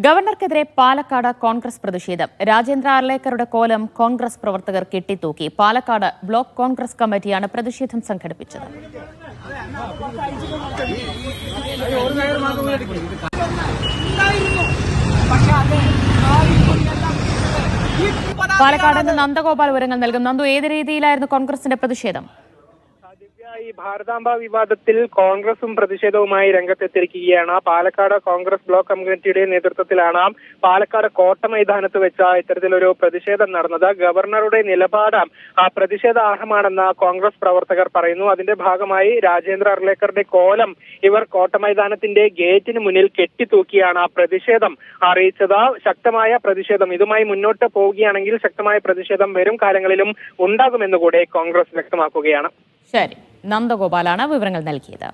ഗവർണർക്കെതിരെ പാലക്കാട് കോൺഗ്രസ് പ്രതിഷേധം. രാജേന്ദ്ര അർലേക്കറുടെ കോലം കോൺഗ്രസ് പ്രവർത്തകർ കെട്ടിത്തൂക്കി. പാലക്കാട് ബ്ലോക്ക് കോൺഗ്രസ് കമ്മിറ്റിയാണ് പ്രതിഷേധം സംഘടിപ്പിച്ചത്. പാലക്കാട് നിന്ന് നന്ദഗോപാൽ വിവരങ്ങൾ നൽകും. നന്ദു, ഏത് രീതിയിലായിരുന്നു കോൺഗ്രസിന്റെ പ്രതിഷേധം? ഈ ഭാരതാംബ വിവാദത്തിൽ കോൺഗ്രസും പ്രതിഷേധവുമായി രംഗത്തെത്തിയിരിക്കുകയാണ്. പാലക്കാട് കോൺഗ്രസ് ബ്ലോക്ക് കമ്മിറ്റിയുടെ നേതൃത്വത്തിലാണ് പാലക്കാട് കോട്ട മൈതാനത്ത് വെച്ച ഇത്തരത്തിലൊരു പ്രതിഷേധം നടന്നത്. ഗവർണറുടെ നിലപാട് പ്രതിഷേധാർഹമാണെന്ന് കോൺഗ്രസ് പ്രവർത്തകർ പറയുന്നു. അതിന്റെ ഭാഗമായി രാജേന്ദ്ര അർലേക്കറുടെ കോലം ഇവർ കോട്ട മൈതാനത്തിന്റെ ഗേറ്റിന് മുന്നിൽ കെട്ടിത്തൂക്കിയാണ് പ്രതിഷേധം അറിയിച്ചത്. ശക്തമായ പ്രതിഷേധം ഇതുമായി മുന്നോട്ട് പോവുകയാണെങ്കിൽ ശക്തമായ പ്രതിഷേധം വരും കാലങ്ങളിലും ഉണ്ടാകുമെന്നുകൂടെ കോൺഗ്രസ് വ്യക്തമാക്കുകയാണ്. ശരി, നന്ദഗോപാലാണ് വിവരങ്ങൾ നൽകിയത്.